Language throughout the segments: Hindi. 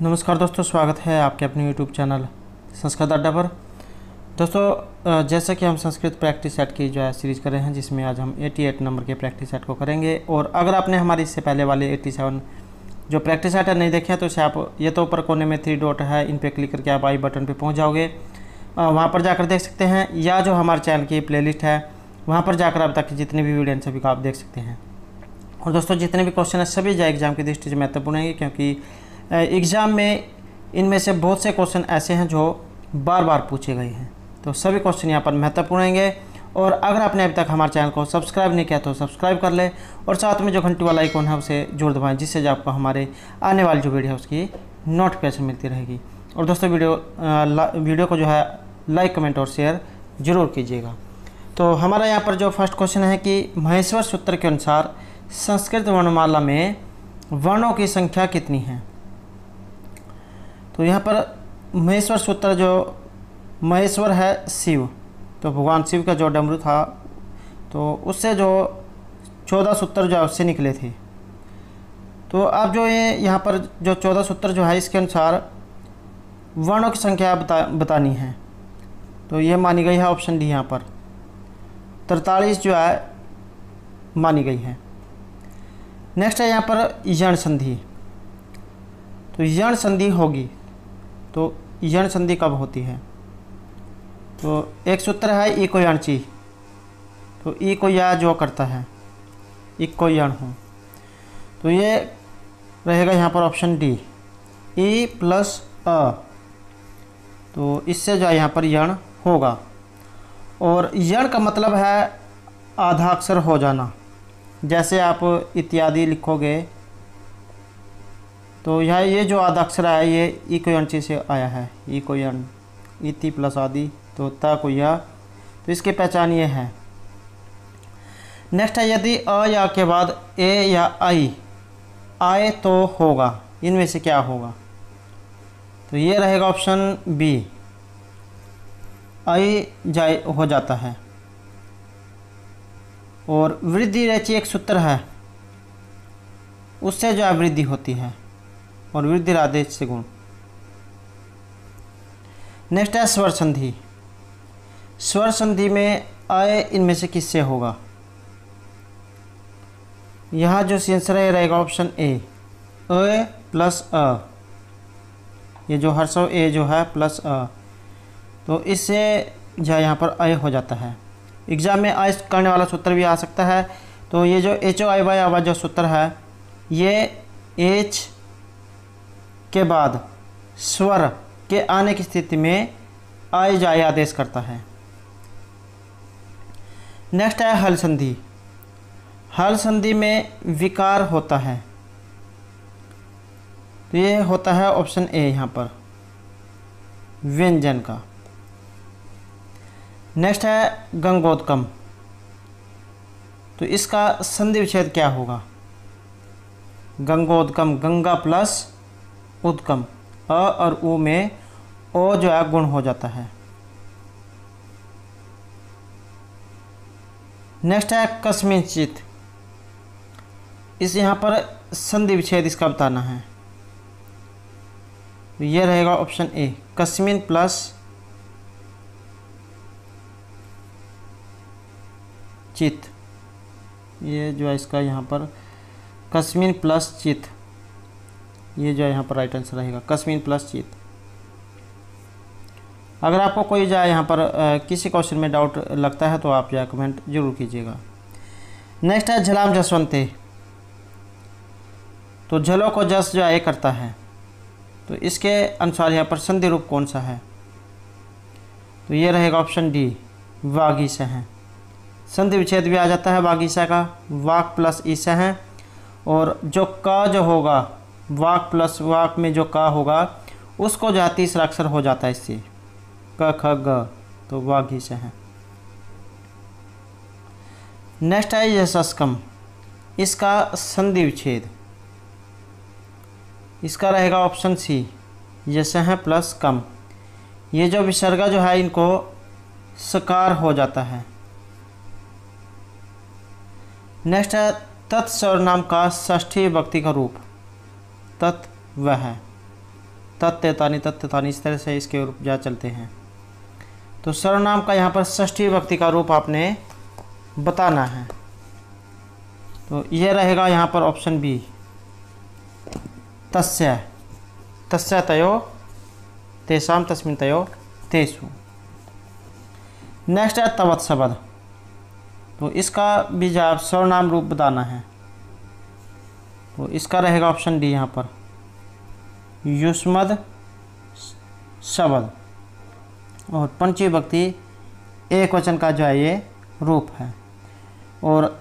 नमस्कार दोस्तों, स्वागत है आपके अपने YouTube चैनल संस्कृत अड्डा पर। दोस्तों, जैसा कि हम संस्कृत प्रैक्टिस सेट की जो है सीरीज़ कर रहे हैं, जिसमें आज हम 88 नंबर के प्रैक्टिस सेट को करेंगे। और अगर आपने हमारी इससे पहले वाले 87 जो प्रैक्टिस सेट है नहीं देखे हैं, तो इसे आप ये तो ऊपर कोने में 3 डॉट है, इन पर क्लिक करके आप आई बटन पर पहुँच जाओगे, वहाँ पर जाकर देख सकते हैं। या जो हमारे चैनल की प्लेलिस्ट है, वहाँ पर जाकर अब तक जितने भी वीडियो हैं सभी का आप देख सकते हैं। और दोस्तों, जितने भी क्वेश्चन हैं सभी जो एग्ज़ाम की दृष्टि से महत्वपूर्ण हैं, क्योंकि एग्ज़ाम में इनमें से बहुत से क्वेश्चन ऐसे हैं जो बार बार पूछे गए हैं। तो सभी क्वेश्चन यहाँ पर महत्वपूर्ण होंगे। और अगर आपने अभी तक हमारे चैनल को सब्सक्राइब नहीं किया तो सब्सक्राइब कर ले, और साथ में जो घंटी वाला आइकॉन है उसे जरूर दबाएं, जिससे जो आपको हमारे आने वाली जो वीडियो है उसकी नोटिफिकेशन मिलती रहेगी। और दोस्तों, वीडियो को जो है लाइक, कमेंट और शेयर ज़रूर कीजिएगा। तो हमारा यहाँ पर जो फर्स्ट क्वेश्चन है कि महेश्वर सूत्र के अनुसार संस्कृत वर्णमाला में वर्णों की संख्या कितनी है। तो यहाँ पर महेश्वर सूत्र, जो महेश्वर है शिव, तो भगवान शिव का जो डमरू था, तो उससे जो 14 सूत्र जो है उससे निकले थे। तो अब जो ये यहाँ पर जो 14 सूत्र जो है, इसके अनुसार वर्णों की संख्या बतानी है। तो ये मानी गई है ऑप्शन डी, यहाँ पर 43 जो है मानी गई है। नेक्स्ट है यहाँ पर यण संधि। तो यण संधि होगी, तो यण संधि कब होती है। तो एक सूत्र है ई को यणची, तो ई को या जो करता है, ई को यण हो, तो ये रहेगा यहाँ पर ऑप्शन डी, ई प्लस अ। तो इससे जो है यहाँ पर यण होगा। और यण का मतलब है आधा अक्षर हो जाना। जैसे आप इत्यादि लिखोगे, तो यह ये जो आधा अक्षर है ये ई को यणची से आया है, ई को यण, इति प्लस आदि, तो ता को या, तो इसकी पहचान ये है। नेक्स्ट है यदि अ या के बाद ए या आई आए तो होगा, इनमें से क्या होगा। तो ये रहेगा ऑप्शन बी, आई जाए हो जाता है। और वृद्धि रेची एक सूत्र है, उससे जो है वृद्धि होती है, और वृद्धि आदेश से गुण। नेक्स्ट है स्वर संधि। स्वर संधि में आए इनमें से किससे होगा। यहाँ जो आंसर है रहेगा ऑप्शन ए, अ प्लस अ। ये जो हर्षव ए जो है प्लस अ, तो इससे जो यहाँ पर अय हो जाता है। एग्जाम में आय करने वाला सूत्र भी आ सकता है। तो ये जो एच ओ आई वाई आवाज जो सूत्र है, ये एच के बाद स्वर के आने की स्थिति में आय जाए आदेश करता है। नेक्स्ट है हल संधि। हल संधि में विकार होता है, तो ये होता है ऑप्शन ए यहाँ पर, व्यंजन का। नेक्स्ट है गंगोत्कम। तो इसका संधि विच्छेद क्या होगा। गंगोत्कम, गंगा प्लस उद्गम, अ और उ में ओ जो है गुण हो जाता है। नेक्स्ट है कस्मिंचित। इस यहाँ पर संधि विच्छेद इसका बताना है। तो ये रहेगा ऑप्शन ए, कस्मिन प्लस चित। ये जो है इसका यहाँ पर कस्मिन प्लस चित, ये जो है यहाँ पर राइट आंसर रहेगा, कस्मिन प्लस चित। अगर आपको कोई जो है यहाँ पर किसी क्वेश्चन में डाउट लगता है तो आप जो है कमेंट जरूर कीजिएगा। नेक्स्ट है झलाम जसवंते। तो झलो को जस जो है करता है, तो इसके अनुसार यहाँ पर संधि रूप कौन सा है। तो ये रहेगा ऑप्शन डी, वागीश है। संधि विच्छेद भी आ जाता है वागीशा का, वाक प्लस ईसा है। और जो का जो होगा, वाक प्लस वाक में जो का होगा उसको जो है तीसरा अक्षर हो जाता है इससे, क ख ग, तो वागीश है। नेक्स्ट है यशस्कम। इसका संधि विच्छेद, इसका रहेगा ऑप्शन सी, यश है प्लस कम। ये जो विसर्गा जो है इनको सकार हो जाता है। नेक्स्ट है तत् सर्वनाम का षष्ठी विभक्ति का रूप, तत् वह है। तत्तेतानी इस तरह से इसके रूप जा चलते हैं। तो सर्वनाम का यहाँ पर षष्ठी विभक्ति का रूप आपने बताना है। तो ये रहेगा यहाँ पर ऑप्शन बी, तस्य तयो तेषां तस्मिन् तयो तेषु। नेक्स्ट है तवत् शब्द। तो इसका भी जब सर्वनाम रूप बताना है तो इसका रहेगा ऑप्शन डी यहाँ पर, युष्मद शब्द। और पंचमी विभक्ति एक वचन का जो है ये रूप है। और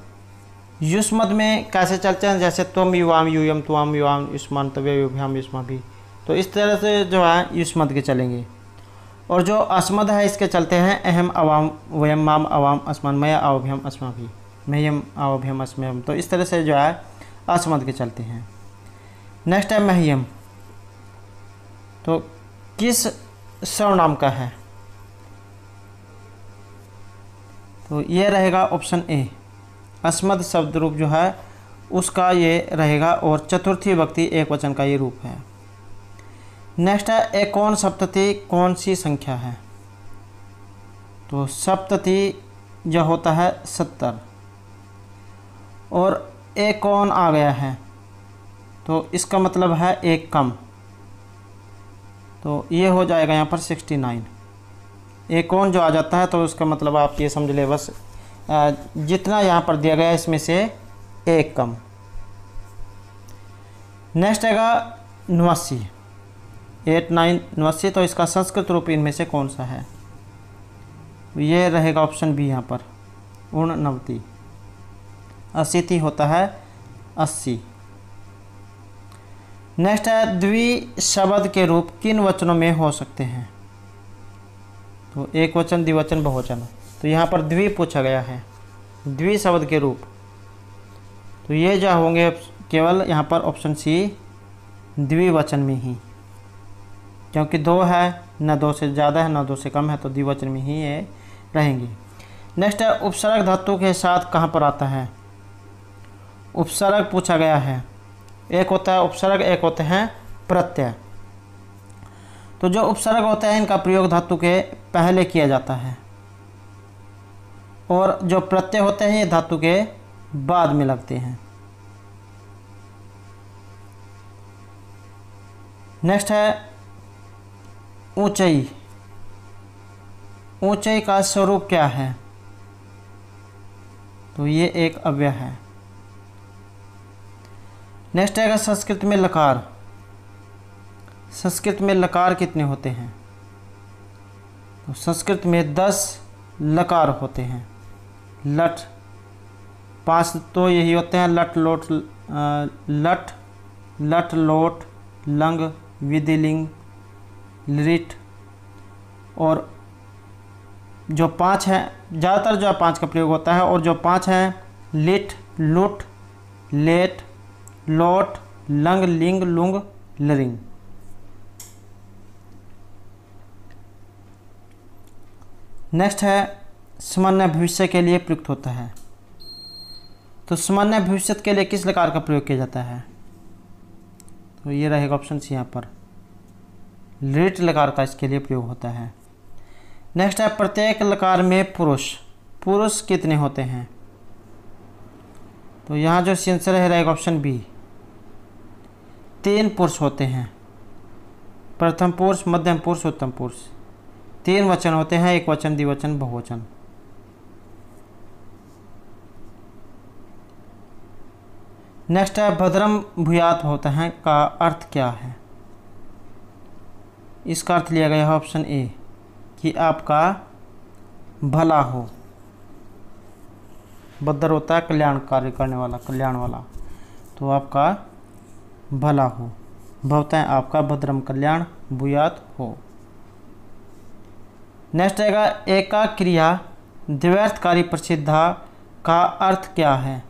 युष्मद में कैसे चलते हैं, जैसे त्वम युवाम यूयम त्वाम युवाम युष्मान तव्य युभ्याम युष्मा भी, तो इस तरह से जो है युष्मद के चलेंगे। और जो अस्मद है इसके चलते हैं अहम अवाम वयम माम अवाम अस्मान मया आवभ्यम अस्मा भी मह्यम आवभ्यम अस्मयम। तो इस तरह से जो है अस्मद के चलते हैं। नेक्स्ट है मह्यम। तो किस सर्वनाम का है, तो ये रहेगा ऑप्शन ए, अस्मद शब्द रूप जो है उसका ये रहेगा। और चतुर्थी विभक्ति एक वचन का ये रूप है। नेक्स्ट है एकोन सप्तति कौन सी संख्या है, तो सप्तति जो होता है 70 और एकोन आ गया है तो इसका मतलब है एक कम, तो ये हो जाएगा यहाँ पर 69। एकोन जो आ जाता है तो उसका मतलब आप ये समझ ले बस जितना यहाँ पर दिया गया है इसमें से एक कम। नेक्स्ट आएगा 89, 89। तो इसका संस्कृत रूप इनमें से कौन सा है, ये रहेगा ऑप्शन बी यहाँ पर, 89। 80 होता है 80। नेक्स्ट है द्वि शब्द के रूप किन वचनों में हो सकते हैं, तो एक वचन, द्विवचन, बहुवचन। तो यहाँ पर द्वि पूछा गया है, द्वि शब्द के रूप, तो ये जो होंगे केवल यहाँ पर ऑप्शन सी द्विवचन में ही, क्योंकि दो है, न दो से ज़्यादा है न दो से कम है, तो द्विवचन में ही ये रहेंगे। नेक्स्ट है उपसर्ग धातु के साथ कहाँ पर आता है, उपसर्ग पूछा गया है। एक होता है उपसर्ग, एक होते हैं प्रत्यय। तो जो उपसर्ग होते हैं इनका प्रयोग धातु के पहले किया जाता है और जो प्रत्यय होते हैं ये धातु के बाद में लगते हैं। नेक्स्ट है ऊंचाई। ऊंचाई का स्वरूप क्या है, तो ये एक अव्यय है। नेक्स्ट आएगा संस्कृत में लकार। संस्कृत में लकार कितने होते हैं, तो संस्कृत में 10 लकार होते हैं। लट 5 तो यही होते हैं, लट लोट लंग विधिलिंग लिट। और जो 5 हैं ज़्यादातर जो 5 का प्रयोग होता है, और जो 5 हैं लिट लुट लेट लोट लंग लिंग लुंग लरिंग। नेक्स्ट है सामान्य भविष्य के लिए प्रयुक्त होता है। तो सामान्य भविष्य के लिए किस लकार का प्रयोग किया जाता है, तो ये रहेगा ऑप्शन सी यहाँ पर, लिट लकार का इसके लिए प्रयोग होता है। नेक्स्ट है प्रत्येक लकार में पुरुष कितने होते हैं, तो यहाँ जो आंसर है रहेगा ऑप्शन बी, 3 पुरुष होते हैं। प्रथम पुरुष, मध्यम पुरुष, उत्तम पुरुष। 3 वचन होते हैं, एक वचन, द्विवचन, बहुवचन। नेक्स्ट है भद्रम भूयात होता है का अर्थ क्या है, इसका अर्थ लिया गया है ऑप्शन ए कि आपका भला हो। भद्र होता है कल्याण कार्य करने वाला, कल्याण वाला, तो आपका भला हो। भवतः आपका भद्रम कल्याण भूयात हो। नेक्स्ट आएगा एका क्रिया द्व्यर्थकारी प्रसिद्धा का अर्थ क्या है,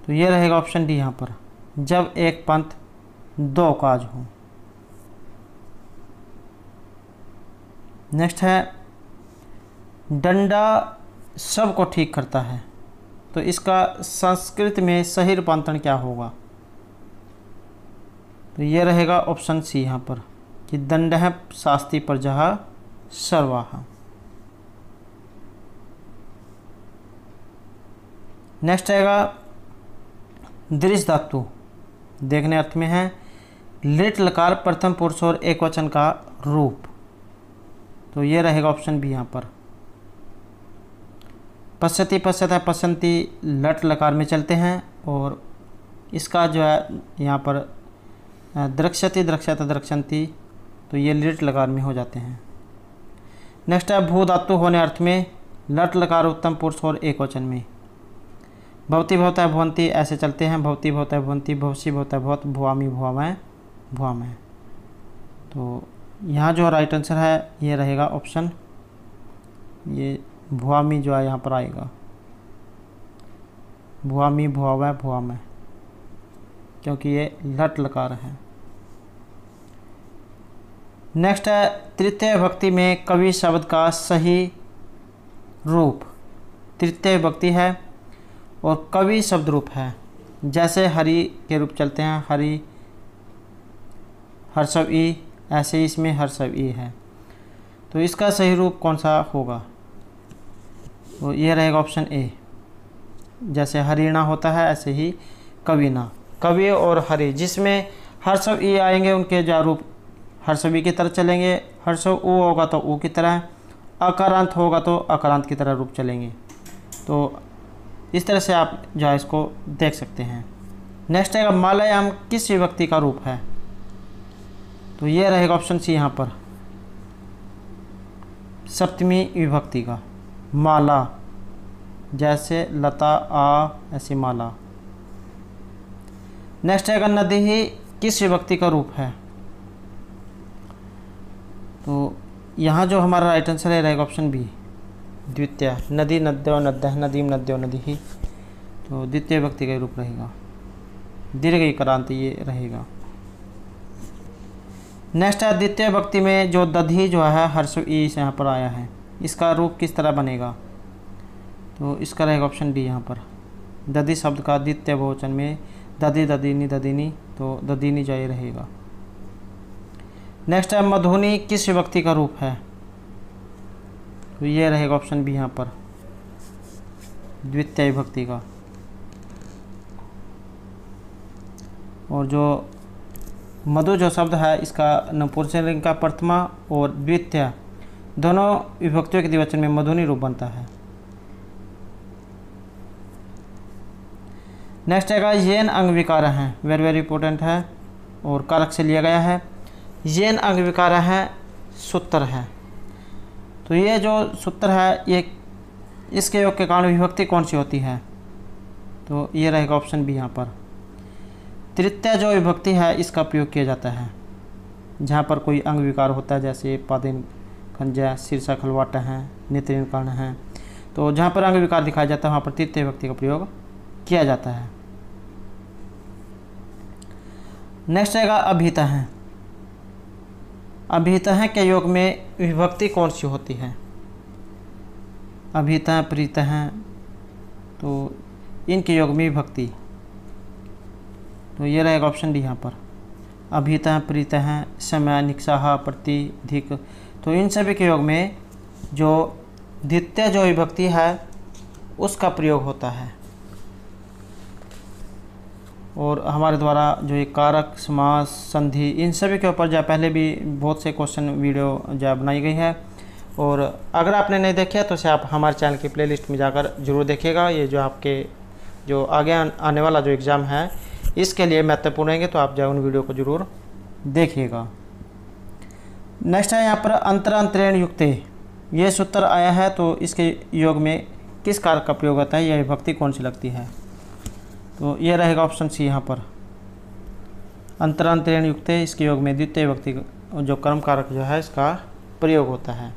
तो ये रहेगा ऑप्शन डी यहाँ पर, जब एक पंथ 2 काज हो। नेक्स्ट है डंडा सबको ठीक करता है, तो इसका संस्कृत में सही रूपांतरण क्या होगा, तो ये रहेगा ऑप्शन सी यहाँ पर कि दंडः शास्ति प्रजा सर्वाः। नेक्स्ट आएगा दृश्य धातु, देखने अर्थ में है। लिट लकार प्रथम पुरुष और एक वचन का रूप, तो ये रहेगा ऑप्शन बी यहाँ पर। पश्यति पश्यतः पश्यन्ति लट लकार में चलते हैं और इसका जो है यहाँ पर द्रक्ष्यति द्रक्ष्यतः द्रक्ष्यन्ति, तो ये लिट लकार में हो जाते हैं। नेक्स्ट है भू धातु होने अर्थ में लट लकार उत्तम पुरुष और एक वचन में। भवति भवतः भवन्ति ऐसे चलते हैं, भवति भवतः भवन्ति, भवसि भवतः भवत, भुवामि भुवामः भुवामः। तो यहाँ जो राइट आंसर है ये रहेगा ऑप्शन, ये भुवामि जो है यहाँ पर आएगा, भुवामि भुवामः भुवामः, क्योंकि ये लट लकार है। नेक्स्ट है तृतीय विभक्ति में कवि शब्द का सही रूप। तृतीय विभक्ति है और कवि शब्द रूप है, जैसे हरि के रूप चलते हैं, हरि हर्षव ई, ऐसे ही इसमें हर्षव ई है। तो इसका सही रूप कौन सा होगा? तो ये रहेगा ऑप्शन ए। जैसे हरिणा होता है ऐसे ही कविना, कवि और हरि जिसमें हर्षव ई आएंगे उनके जो रूप हर्षव ई की तरह चलेंगे, हर्षव ऊ होगा तो ऊ की तरह, अकारांत होगा तो अकारांत की तरह रूप चलेंगे। तो इस तरह से आप जो है इसको देख सकते हैं। नेक्स्ट आएगा मालायाम किस विभक्ति का रूप है? तो ये रहेगा ऑप्शन सी यहाँ पर, सप्तमी विभक्ति का। माला जैसे लता आ ऐसी माला। नेक्स्ट आएगा नदी ही किस विभक्ति का रूप है? तो यहाँ जो हमारा राइट आंसर है रहेगा ऑप्शन बी, द्वितीय। नदी नद्यो नद्यः नदीम नद्यो नदी, तो द्वितीय विभक्ति का रूप रहेगा, दीर्घ इकारांत ये रहेगा। नेक्स्ट है द्वितीय विभक्ति में जो दधी जो है हर्षव ई से यहाँ पर आया है, इसका रूप किस तरह बनेगा? तो इसका रहेगा ऑप्शन डी यहाँ पर। दधी शब्द का द्वितीय बहुवचन में दधी ददीनी ददीनी, तो ददीनी जो ये रहेगा। नेक्स्ट है मधुनी किस विभक्ति का रूप है? तो ये रहेगा ऑप्शन बी यहाँ पर, द्वितीय विभक्ति का। और जो मधु जो शब्द है इसका नपुंसकलिंग का प्रथमा और द्वितीय दोनों विभक्तियों के द्विवचन में मधुनी रूप बनता है। नेक्स्ट आएगा येन अंग विकार हैं, वेरी वेरी इंपॉर्टेंट है और कारक से लिया गया है। येन अंग विकार है सूत्र है, तो ये जो सूत्र है ये इसके योग के कारण विभक्ति कौन सी होती है? तो ये रहेगा ऑप्शन बी यहाँ पर। तृतीय जो विभक्ति है इसका प्रयोग किया जाता है जहाँ पर कोई अंग विकार होता है, जैसे पादिन खंजा शीर्षा खलवाट हैं, नेत्रीन कर्ण हैं, तो जहाँ पर अंग विकार दिखाया जाता है वहाँ पर तृतीय विभक्ति का प्रयोग किया जाता है। नेक्स्ट आएगा अभिहिता है। अभिहिता है के योग में विभक्ति कौन सी होती है? अभिहिता है प्रीत हैं, तो इनके योग में विभक्ति, तो ये रहेगा ऑप्शन डी यहाँ पर। अभिहिता है प्रीत हैं, समय निक्षाह प्रतिधिक, तो इन सभी के योग में जो द्वितीय जो विभक्ति है उसका प्रयोग होता है। और हमारे द्वारा जो ये कारक समास संधि इन सभी के ऊपर जो पहले भी बहुत से क्वेश्चन वीडियो जो बनाई गई है, और अगर आपने नहीं देखा तो उसे आप हमारे चैनल की प्लेलिस्ट में जाकर ज़रूर देखिएगा। ये जो आपके जो आगे आने वाला जो एग्ज़ाम है इसके लिए महत्वपूर्ण रहेंगे, तो आप जो उन वीडियो को ज़रूर देखिएगा। नेक्स्ट है यहाँ पर अंतरांतरेण युक्ते, ये सूत्र आया है तो इसके योग में किस कारक का प्रयोग होता है, यह विभक्ति कौन सी लगती है? तो ये रहेगा ऑप्शन सी यहाँ पर, अंतरांतरेण युक्ते, इसके योग में द्वितीय विभक्ति जो कर्म कारक जो है इसका प्रयोग होता है।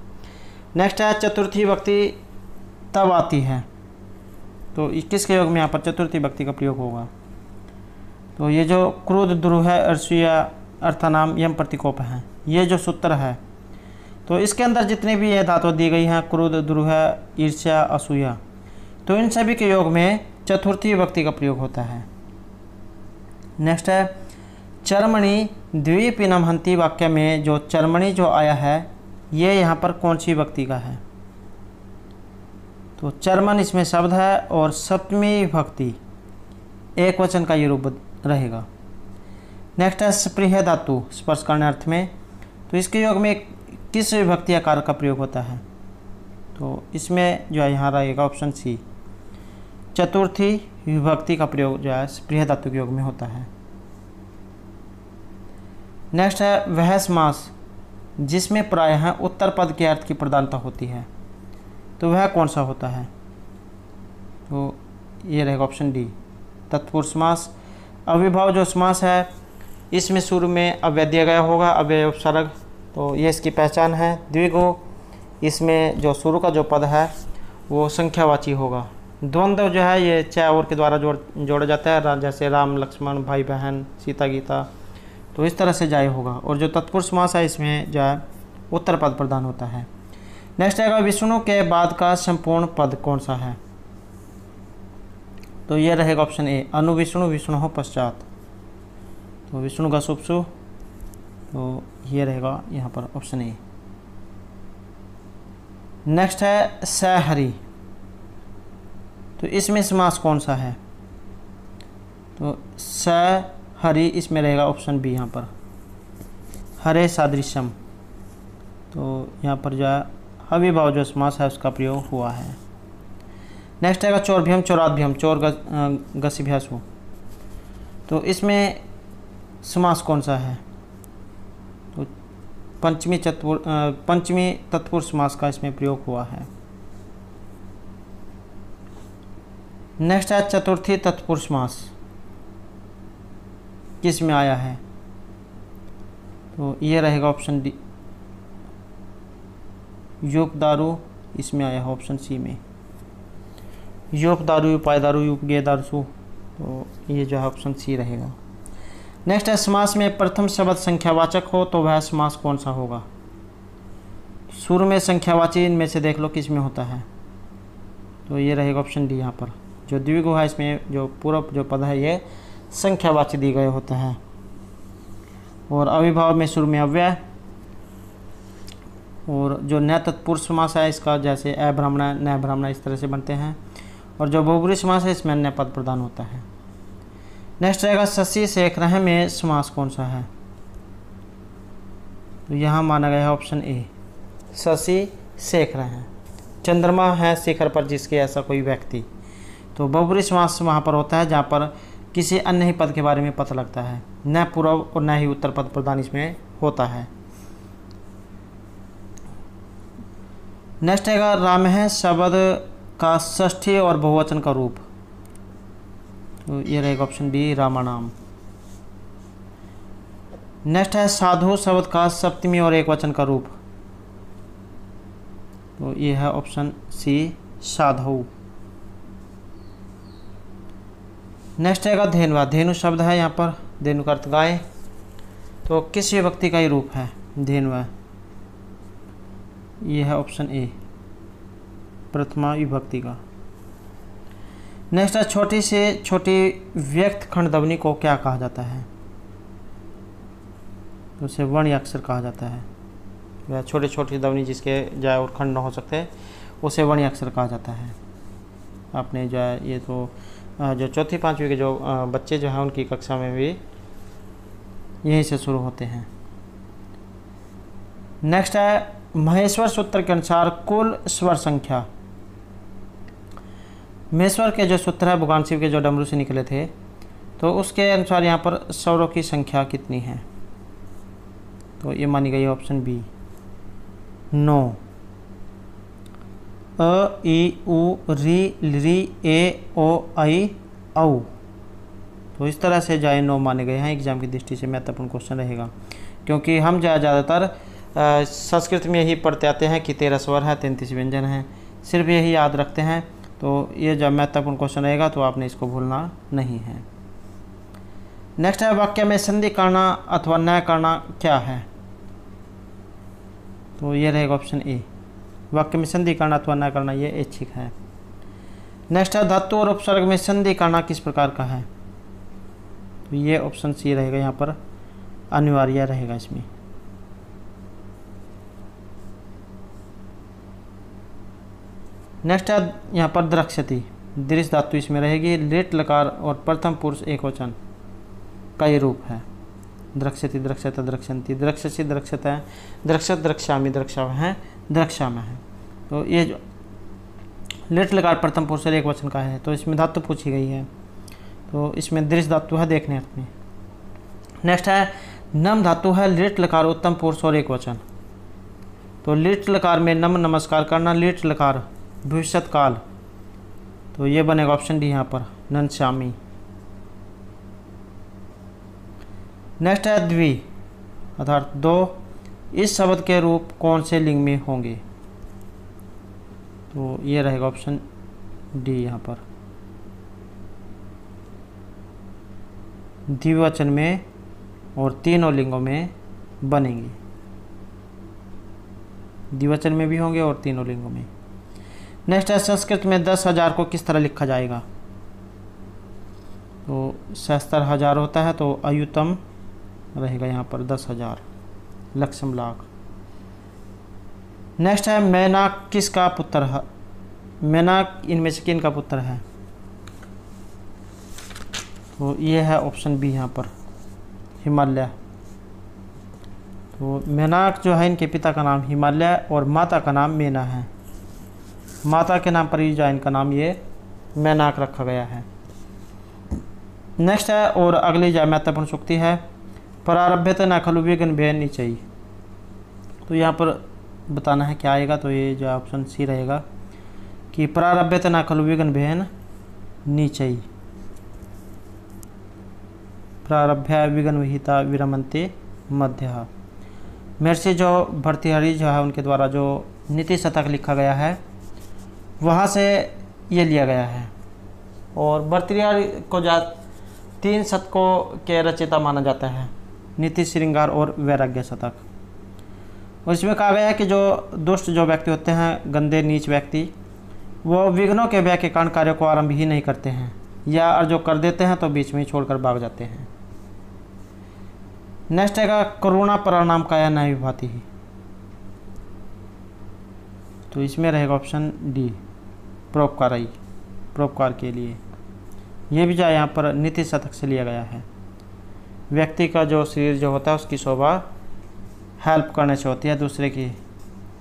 नेक्स्ट है चतुर्थी विभक्ति तब आती है, तो किसके योग में यहाँ पर चतुर्थी विभक्ति का प्रयोग होगा? तो ये जो क्रोध द्रुह अर्षिया अर्थनाम यम प्रतिकोप हैं, ये जो सूत्र है तो इसके अंदर जितनी भी ये धातु दी गई हैं क्रोध द्रुह ईर्ष्या असूया, तो इन सभी के योग में चतुर्थी विभक्ति का प्रयोग होता है। नेक्स्ट है चर्मणि द्विपिनम हंति वाक्य में जो चर्मणि जो आया है ये यहाँ पर कौन सी विभक्ति का है? तो चर्मन इसमें शब्द है और सप्तमी विभक्ति एक वचन का ये रूप रहेगा। नेक्स्ट है स्पृह धातु स्पर्श करने अर्थ में, तो इसके योग में किस विभक्ति आकार का प्रयोग होता है? तो इसमें जो है यहाँ रहेगा ऑप्शन सी, चतुर्थी विभक्ति का प्रयोग जो है स्पृह धातु के योग में होता है। नेक्स्ट है वह समास जिसमें प्रायः उत्तर पद के अर्थ की प्रधानता होती है, तो वह कौन सा होता है? तो ये रहेगा ऑप्शन डी, तत्पुरुष समास। अविभाव जो समास है इसमें शुरू में अव्यय दिया गया होगा, अव्यय उपसर्ग, तो ये इसकी पहचान है। द्विगु इसमें जो शुरू का जो पद है वो संख्यावाची होगा। द्वंद्व जो है ये च और के द्वारा जोड़ा जाता है, जैसे राम लक्ष्मण भाई बहन सीता गीता, तो इस तरह से जाय होगा। और जो तत्पुरुष समास है इसमें जो है उत्तर पद प्रदान होता है। नेक्स्ट आएगा विष्णु के बाद का संपूर्ण पद कौन सा है? तो ये रहेगा ऑप्शन ए, अनुविष्णु विष्णु हो पश्चात, तो विष्णु का सुप्सु, तो ये रहेगा यहाँ पर ऑप्शन ए। नेक्स्ट है सहरी, तो इसमें समास कौन सा है? तो सहरी इसमें रहेगा ऑप्शन बी, यहाँ पर हरे सादृश्यम, तो यहाँ पर जो है अविभाव जो समास है उसका प्रयोग हुआ है। नेक्स्ट आएगा चौरभ्यम चौराभ्यम चौर गसिभ्यासु, तो इसमें समास कौन सा है? तो पंचमी तत्पुरुष समास का इसमें प्रयोग हुआ है। नेक्स्ट है चतुर्थी तत्पुरुष समास, किस में आया है? तो ये रहेगा ऑप्शन डी, योगदारु इसमें आया है ऑप्शन सी में, योगदारु उपायदारु युगेदारसु, तो ये जो है ऑप्शन सी रहेगा। नेक्स्ट है समास में प्रथम शब्द संख्यावाचक हो तो वह समास कौन सा होगा? शुरू में संख्यावाची इनमें से देख लो किस में होता है, तो ये रहेगा ऑप्शन डी। यहाँ पर जो द्विगु है इसमें जो पूर्व जो पद है ये संख्यावाची दिए गए होते हैं। और अविभाव में शुरू में अव्यय, और जो न तत्पुरुष समास है इसका जैसे अब्राह्मण न ब्राह्मण इस तरह से बनते हैं। और जो बहुब्रीहि समास है इसमें अन्य पद प्रदान होता है। नेक्स्ट रहेगा शशि शेखर में समास कौन सा है? तो यहाँ माना गया है ऑप्शन ए, शशि शेखर हैं, चंद्रमा है शिखर पर जिसके ऐसा कोई व्यक्ति, तो बहुब्रीहि समास वहाँ पर होता है जहाँ पर किसी अन्य ही पद के बारे में पता लगता है, न पूर्व और न ही उत्तर पद प्रदान इसमें होता है। नेक्स्ट आएगा राम है शब्द का षष्ठी और बहुवचन का रूप, तो ये रहेगा ऑप्शन बी रामानाम। नेक्स्ट है साधु शब्द का सप्तमी और एक वचन का रूप, तो ये है ऑप्शन सी साधु। नेक्स्ट आएगा धेनुआ, धेनु शब्द है यहाँ पर, धेनु का अर्थ गाय, तो किस विभक्ति का ही रूप है धेनुआ? ये है ऑप्शन ए प्रथमा विभक्ति का। नेक्स्ट है छोटी से छोटी व्यक्त खंड ध्वनि को क्या कहा जाता है? तो उसे वर्ण या अक्षर कहा जाता है, या छोटी छोटी ध्वनि जिसके जाए और खंड न हो सकते उसे वर्ण या अक्षर कहा जाता है। आपने जो है ये तो जो चौथी पाँचवीं के जो बच्चे जो हैं उनकी कक्षा में भी यहीं से शुरू होते हैं। नेक्स्ट है महेश्वर सूत्र के अनुसार कुल स्वर संख्या, महेश्वर के जो सूत्र है भगवान शिव के जो डमरू से निकले थे, तो उसके अनुसार यहाँ पर स्वरों की संख्या कितनी है? तो ये मानी गई ऑप्शन बी 9, अ ई उ री री ए ओ आई औ, तो इस तरह से जाए 9 माने गए हैं। एग्जाम की दृष्टि से महत्वपूर्ण क्वेश्चन रहेगा, क्योंकि हम ज़्यादातर संस्कृत में यही पढ़ते आते हैं कि 13 स्वर है 33 व्यंजन हैं, सिर्फ यही याद रखते हैं। तो ये जब महत्वपूर्ण क्वेश्चन रहेगा तो आपने इसको भूलना नहीं है। नेक्स्ट है वाक्य में संधि करना अथवा न करना क्या है? तो ये रहेगा ऑप्शन ए, वाक्य में संधि करना अथवा न करना ये ऐच्छिक है। नेक्स्ट है धातु और उपसर्ग में संधि करना किस प्रकार का है? तो ये ऑप्शन सी रहेगा यहाँ पर अनिवार्य रहेगा इसमें। नेक्स्ट है यहाँ पर द्रक्षति, दृश्य धातु इसमें रहेगी। लेट लकार और प्रथम पुरुष एक वचन का ये रूप है। द्रक्षति, द्रक्षत, द्रक्षन्ति, द्रक्षसि, द्रक्षत है, द्रक्षत, द्रक्ष्यामि, द्रक्षा है, द्रक्षाम है। तो ये जो लेट लकार प्रथम पुरुष एक वचन का है, तो इसमें धातु पूछी गई है, तो इसमें दृश्य धातु है देखने अर्थ में। नेक्स्ट है नम धातु है। लेट लकार उत्तम पुरुष और एक वचन, तो लेट लकार में नम नमस्कार करना, लेट लकार भविष्यत काल, तो ये बनेगा ऑप्शन डी यहाँ पर ननश्यामी। नेक्स्ट है द्वि अर्थात दो, इस शब्द के रूप कौन से लिंग में होंगे, तो ये रहेगा ऑप्शन डी यहाँ पर द्विवचन में और तीनों लिंगों में बनेंगे, द्विवचन में भी होंगे और तीनों लिंगों में। नेक्स्ट है संस्कृत में 10,000 को किस तरह लिखा जाएगा, तो सहस्त्र हजार होता है, तो अयुतम रहेगा यहाँ पर 10,000, लक्षम लाख। नेक्स्ट है मैनाक किसका पुत्र है, मैनाक इनमें से किन का पुत्र है, तो ये है ऑप्शन बी यहाँ पर हिमालय। तो मैनाक जो है इनके पिता का नाम हिमालय और माता का नाम मैना है, माता के नाम पर ही जो इनका नाम ये मैनाक रखा गया है। नेक्स्ट है और अगली जो महत्वपूर्ण सूक्ति है प्रारभ्यत न खलु विघ्न भेन निचयी, तो यहाँ पर बताना है क्या आएगा, तो ये जो ऑप्शन सी रहेगा कि प्रारभ्यत न खलु विघ्न भेन निचयी, प्रारभ्य विघ्न विहिता विरमन्ते मध्य। महर्षि जो भर्तृहरि जो है उनके द्वारा जो नीति शतक लिखा गया है वहाँ से ये लिया गया है, और भर्तृहरि को 3 शतकों के रचयिता माना जाता है, नीति, श्रृंगार और वैराग्य शतक। और इसमें कहा गया है कि जो दुष्ट जो व्यक्ति होते हैं, गंदे नीच व्यक्ति, वो विघ्नों के भय के कारण कार्य को आरंभ ही नहीं करते हैं, या जो कर देते हैं तो बीच में ही छोड़कर भाग जाते हैं। नेक्स्ट है करुणा परिणाम काया न विभाति ही, तो इसमें रहेगा ऑप्शन डी परोपकारी, परोपकार के लिए। ये भी जो यहाँ पर नीति शतक से लिया गया है। व्यक्ति का जो शरीर जो होता है उसकी शोभा हेल्प करने से होती है, दूसरे की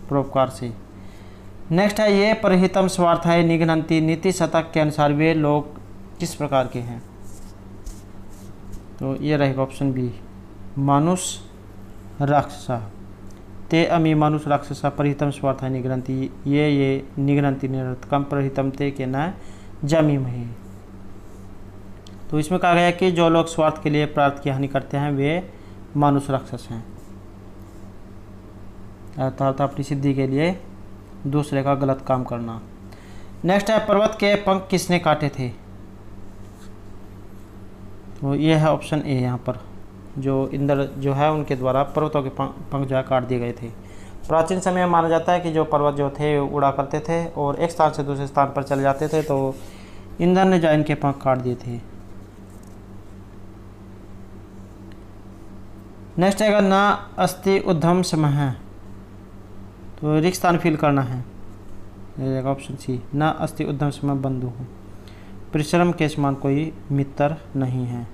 परोपकार से। नेक्स्ट है ये परहितम स्वार्थ है निघ्नन्ति, नीति शतक के अनुसार वे लोग किस प्रकार के हैं, तो ये रहेगा ऑप्शन बी मानुष राक्षसा, ते अमी मानुष राक्षसा परिहितम स्वार्थ है निघ्नन्ति, ये निघ्नन्ति निरर्थकम परिहितम ते के न जमी मही। तो इसमें कहा गया कि जो लोग स्वार्थ के लिए प्रार्थ की हानि करते हैं वे मानुष राक्षस हैं, अर्थात अपनी सिद्धि के लिए दूसरे का गलत काम करना। नेक्स्ट है पर्वत के पंख किसने काटे थे, तो ये है ऑप्शन ए यहाँ पर, जो इंद्र जो है उनके द्वारा पर्वतों के पंख जो है काट दिए गए थे। प्राचीन समय में माना जाता है कि जो पर्वत जो थे उड़ा करते थे और एक स्थान से दूसरे स्थान पर चले जाते थे, तो इंद्र ने जो इनके पंख काट दिए थे। नेक्स्ट है ना अस्ति उद्धम समः, तो रिक्त स्थान फिल करना है, ऑप्शन सी ना अस्ति उद्धम समः बंधु, परिश्रम के समान कोई मित्र नहीं है।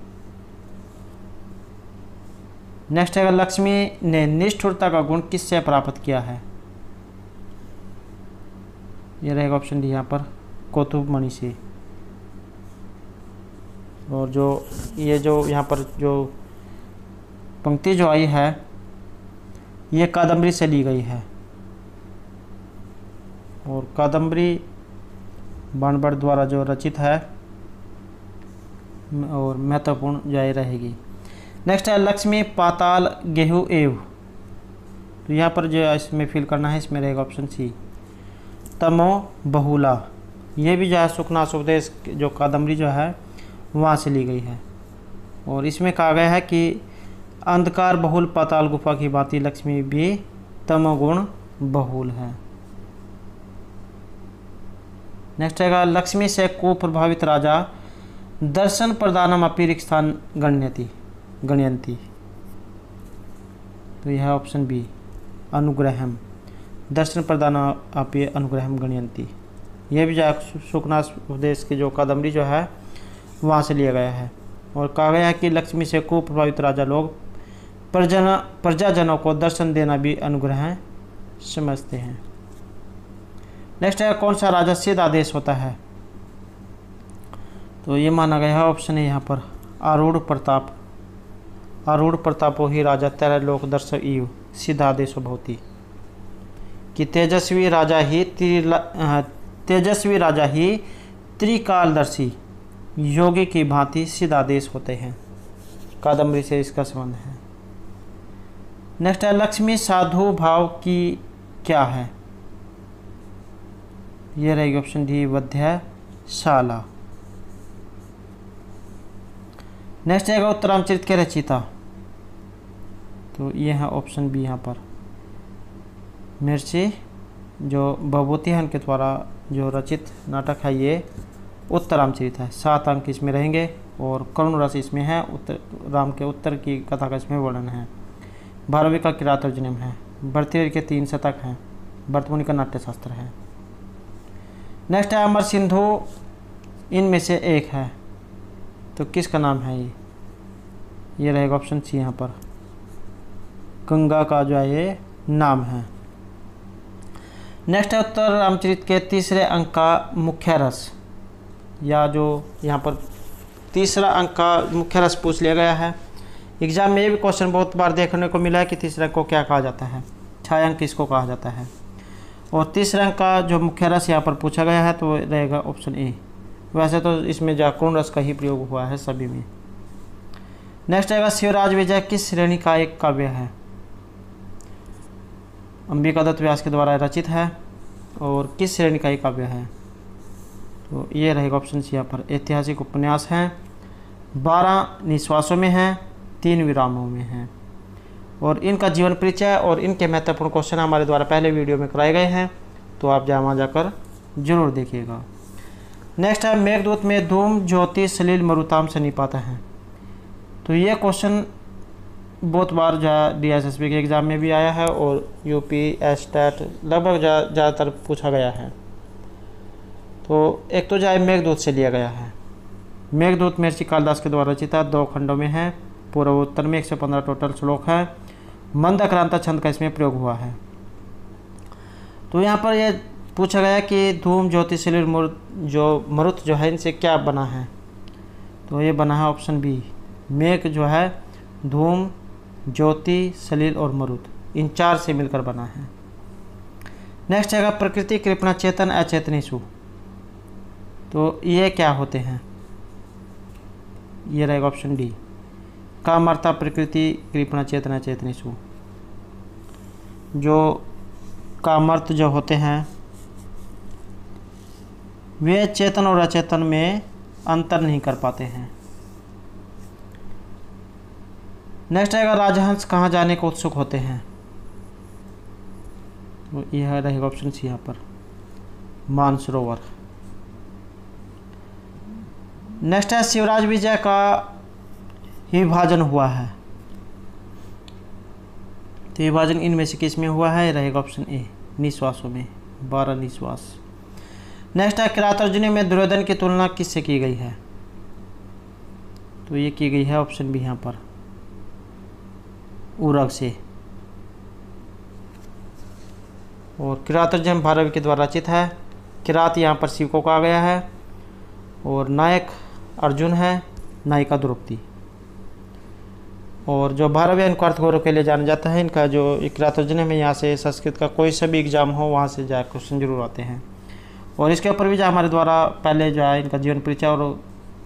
नेक्स्ट है लक्ष्मी ने निष्ठुरता का गुण किससे प्राप्त किया है, ये रहेगा ऑप्शन डी यहाँ पर कौतुक मणि से। और जो ये जो यहाँ पर जो पंक्ति जो आई है ये कादम्बरी से ली गई है, और कादम्बरी बाणभट्ट द्वारा जो रचित है और महत्वपूर्ण जारी रहेगी। नेक्स्ट है लक्ष्मी पाताल गेहूँ एव, तो यहाँ पर जो इसमें फिल करना है, इसमें रहेगा ऑप्शन सी तमो बहुला, ये भी जो है सुखना उपदेश जो कादम्बरी जो है वहाँ से ली गई है। और इसमें कहा गया है कि अंधकार बहुल पाताल गुफा की भांति लक्ष्मी भी तमोगुण बहुल है। नेक्स्ट है लक्ष्मी से कुप्रभावित राजा दर्शन प्रदानम अपि रिक्त स्थान गण्यति, तो यह है ऑप्शन बी अनुग्रहम। दर्शन प्रदान आपे अनुग्रहम गणयंती। यह भी जो सुखनाथ उपदेश की जो कादम्बरी जो है वहाँ से लिया गया है। और कहा गया है कि लक्ष्मी से कुप्रभावित राजा लोग प्रजाजनों को दर्शन देना भी अनुग्रह समझते हैं। नेक्स्ट है कौन सा राजा सिद्ध आदेश होता है? तो ये माना गया है ऑप्शन है यहाँ पर आरूढ़ प्रताप। आरूढ़ प्रतापो ही राजा त्रैलोक दर्शक इव सिद्ध आदेश भवती। कि तेजस्वी राजा ही त्रिकालदर्शी योगी की भांति सिद्ध आदेश होते हैं। कादम्बरी से इसका संबंध है। नेक्स्ट है लक्ष्मी साधु भाव की क्या है? यह रहेगी ऑप्शन डी वध्यशाला। नेक्स्ट है उत्तरामचरित के रचयिता। तो ये है ऑप्शन बी यहाँ पर मिर्ची जो भभूति है उनके द्वारा जो रचित नाटक है ये उत्तरामचरित है। 7 अंक इसमें रहेंगे और करुण रस इसमें है। राम के उत्तर की कथा का इसमें वर्णन है। 12वीं का किरातार्जुनीय है। भर्तृहरि के 3 शतक हैं। भरतमुनि का नाट्यशास्त्र है। नेक्स्ट है अमर सिंधु इनमें से एक है। तो किसका नाम है ये रहेगा ऑप्शन सी यहाँ पर गंगा का जो है ये नाम है। नेक्स्ट है उत्तर रामचरित के तीसरे अंक का मुख्य रस, या जो यहाँ पर तीसरा अंक का मुख्य रस पूछ लिया गया है। एग्जाम में ये भी क्वेश्चन बहुत बार देखने को मिला है कि तीसरे अंक को क्या कहा जाता है, 6 अंक किसको कहा जाता है। और तीसरे अंक का जो मुख्य रस यहाँ पर पूछा गया है तो रहेगा ऑप्शन ए। वैसे तो इसमें जाकरुण रस का ही प्रयोग हुआ है सभी में। नेक्स्ट आएगा शिवराज विजय किस श्रेणी का एक काव्य है? अंबिका दत्त व्यास के द्वारा रचित है और किस श्रेणी का एक काव्य है? तो ये रहेगा ऑप्शन सी यहाँ पर ऐतिहासिक उपन्यास है। 12 निश्वासों में है, 3 विरामों में है। और इनका जीवन परिचय और इनके महत्वपूर्ण क्वेश्चन हमारे द्वारा पहले वीडियो में कराए गए हैं, तो आप वहाँ जाकर जरूर देखिएगा। नेक्स्ट है मेघदूत में धूम ज्योति सलील मरुताम से निपाता है। तो ये क्वेश्चन बहुत बार DSSB के एग्ज़ाम में भी आया है और यूपी स्टेट लगभग ज़्यादातर पूछा गया है। तो एक तो जाए मेघदूत से लिया गया है। मेघदूत महर्षि कालिदास के द्वारा रचित 2 खंडों में है। पूर्व उत्तर में 115 टोटल श्लोक है। मंदक्रांता छंद का इसमें प्रयोग हुआ है। तो यहाँ पर यह पूछा गया कि धूम ज्योति सलील मरुत जो है इनसे क्या बना है? तो ये बना है ऑप्शन बी। मेघ जो है धूम ज्योति सलील और मरुत इन 4 से मिलकर बना है। नेक्स्ट है प्रकृति कृपणा चेतन अचेतनीसु। तो ये क्या होते हैं? ये रहेगा ऑप्शन डी कामर्ता प्रकृति कृपणा चेतन अचेतनीसु। जो कामर्त जो होते हैं वे चेतन और अचेतन में अंतर नहीं कर पाते हैं। नेक्स्ट आएगा राजहंस कहाँ जाने को उत्सुक होते हैं? तो यह रहेगा ऑप्शन सी यहाँ पर मानसरोवर। नेक्स्ट है शिवराज विजय का ही विभाजन हुआ है। तो विभाजन इनमें से किस में हुआ है? रहेगा ऑप्शन ए निश्वासों में, 12 निश्वास। नेक्स्ट है किरातार्जुनीय में दुर्योधन की तुलना किससे की गई है? तो ये की गई है ऑप्शन बी यहाँ पर उरग से। और किरातार्जुनीय भारवी के द्वारा रचित है। किरात यहाँ पर शिव को कहा गया है और नायक अर्जुन है, नायिका द्रौपदी। और जो भारवी इनको अर्थ गौरव के लिए जाना जाता है। इनका जो किरातार्जुनीय में यहाँ से संस्कृत का कोई सा भी एग्जाम हो वहाँ से जा क्वेश्चन जरूर आते हैं। और इसके ऊपर भी जो हमारे द्वारा पहले जो है इनका जीवन परिचय और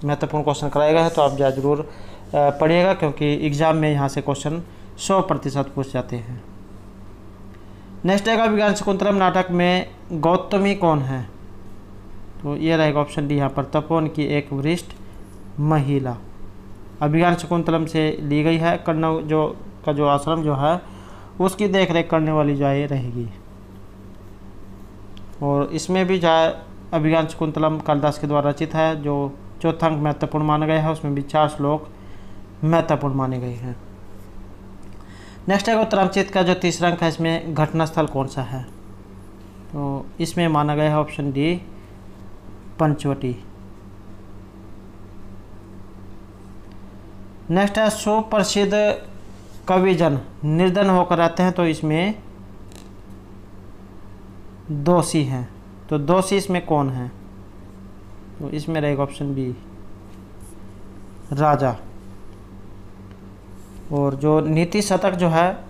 महत्वपूर्ण क्वेश्चन कराया गया है, तो आप जरूर पढ़िएगा क्योंकि एग्जाम में यहाँ से क्वेश्चन 100% पूछ जाते हैं। नेक्स्ट आएगा विज्ञान शकुंतलम नाटक में गौतमी कौन है? तो ये रहेगा ऑप्शन डी यहाँ पर तपोवन की एक वरिष्ठ महिला। अभिज्ञान शकुंतलम से ली गई है। कर्ण जो आश्रम जो है उसकी देखरेख करने वाली जो है रहेगी। और इसमें भी जो है अभिज्ञान शकुंतलम कालिदास के द्वारा रचित है। जो चौथा अंक महत्वपूर्ण माना गया है उसमें भी 4 श्लोक महत्वपूर्ण माने गए हैं। नेक्स्ट है उत्तरांचित का जो तीसरा अंक है, इसमें घटना स्थल कौन सा है? तो इसमें माना गया है ऑप्शन डी पंचवटी। नेक्स्ट है सुप्रसिद्ध कविजन निर्धन होकर रहते हैं, तो इसमें दोषी हैं। तो दोषी इसमें कौन है? तो इसमें रहेगा ऑप्शन बी राजा। और जो नीति शतक जो है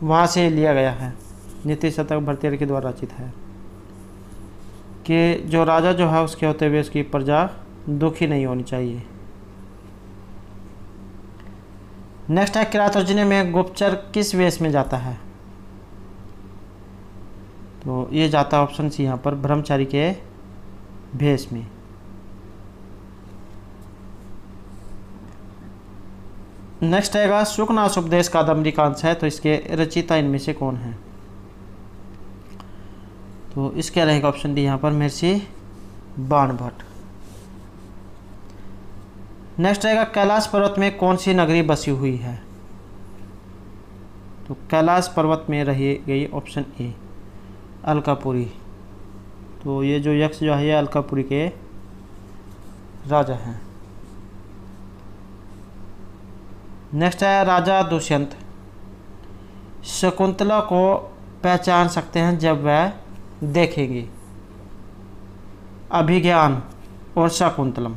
वहाँ से लिया गया है, नीति शतक भर्तृहरि के द्वारा रचित है कि जो राजा जो है उसके होते हुए उसकी प्रजा दुखी नहीं होनी चाहिए। नेक्स्ट है किरातर्जुनी में गुप्तचर किस वेश में जाता है? तो ये जाता है ऑप्शन सी यहाँ पर ब्रह्मचारी के भेष में। नेक्स्ट आएगा सुखनाश उपदेश कादम्बरी का अंश है, तो इसके रचयिता इनमें से कौन है? तो इसके रहेगा ऑप्शन डी यहाँ पर महर्षि बाणभट्ट। नेक्स्ट आएगा कैलाश पर्वत में कौन सी नगरी बसी हुई है? तो कैलाश पर्वत में रही गई ऑप्शन ए अलकापुरी। तो ये जो यक्ष जो है ये अलकापुरी के राजा हैं। नेक्स्ट है राजा दुष्यंत शकुंतला को पहचान सकते हैं जब वह देखेंगे अभिज्ञान और शकुंतलम।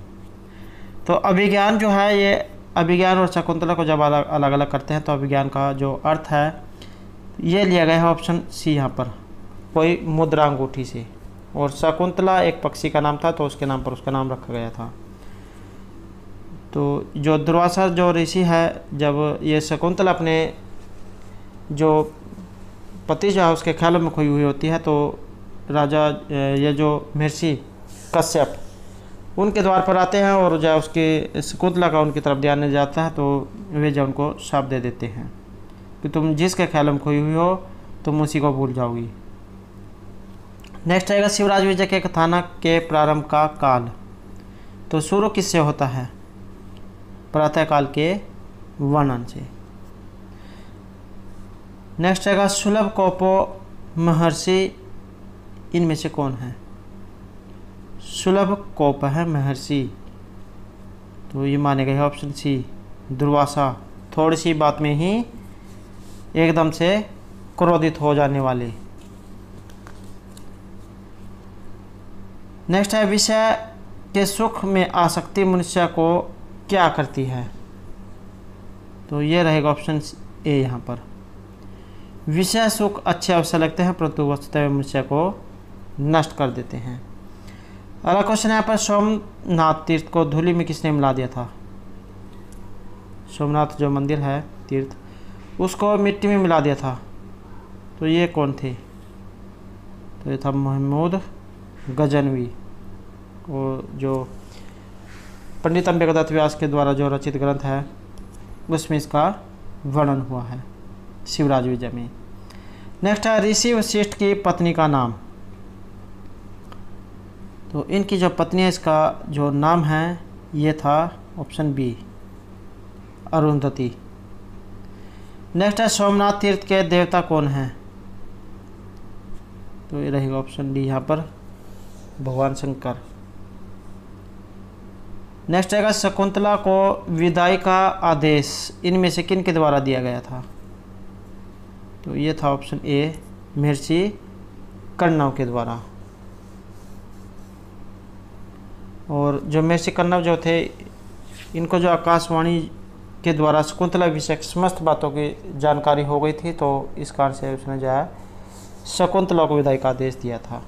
तो अभिज्ञान जो है ये अभिज्ञान और शकुंतला को जब अलग अलग करते हैं तो अभिज्ञान का जो अर्थ है ये लिया गया है ऑप्शन सी यहाँ पर कोई मुद्रा अंगूठी से, और शकुंतला एक पक्षी का नाम था तो उसके नाम पर उसका नाम रखा गया था। तो जो दुर्वासा जो ऋषि है जब ये शकुंतला अपने जो पति जो है उसके ख्यालों में खोई हुई होती है तो राजा ये जो महर्षि कश्यप उनके द्वार पर आते हैं और जब उसके शकुंतला का उनकी तरफ ध्यान नहीं जाता है तो वे जो उनको शाप दे देते हैं कि तुम जिसके ख्यालों में खोई हुई हो तुम उसी को भूल जाओगी। नेक्स्ट आएगा शिवराज विजय के कथानक के प्रारंभ का काल। तो शुरू किससे होता है? प्रातः काल के वर्णन से। नेक्स्ट आएगा सुलभ कोपो महर्षि इनमें से कौन है? सुलभ कोप है महर्षि, तो ये माने गए ऑप्शन सी दुर्वासा। थोड़ी सी बात में ही एकदम से क्रोधित हो जाने वाले। नेक्स्ट है विषय के सुख में आसक्ति मनुष्य को क्या करती है? तो ये रहेगा ऑप्शन ए यहाँ पर विषय सुख अच्छे अवसर लगते हैं परंतु वस्तुतः मनुष्य को नष्ट कर देते हैं। अगला क्वेश्चन यहाँ पर सोमनाथ तीर्थ को धूलि में किसने मिला दिया था? सोमनाथ जो मंदिर है तीर्थ उसको मिट्टी में मिला दिया था, तो ये कौन थे? तो ये था महमूद गजनवी, और जो पंडित अम्बिकादत्त व्यास के द्वारा जो रचित ग्रंथ है उसमें इसका वर्णन हुआ है शिवराज विजय में। नेक्स्ट है ऋषि वशिष्ठ की पत्नी का नाम। तो इनकी जो पत्नी है इसका जो नाम है ये था ऑप्शन बी अरुंधति। नेक्स्ट है सोमनाथ तीर्थ के देवता कौन हैं? तो ये रहेगा ऑप्शन डी यहाँ पर भगवान शंकर। नेक्स्ट आएगा शकुंतला को विदाई का आदेश इनमें से किन के द्वारा दिया गया था? तो ये था ऑप्शन ए महर्षि कण्व के द्वारा। और जो महर्षि कण्व जो थे इनको जो आकाशवाणी के द्वारा शकुंतला विषयक समस्त बातों की जानकारी हो गई थी तो इस कारण से उसने जो है शकुंतला को विदाई का आदेश दिया था।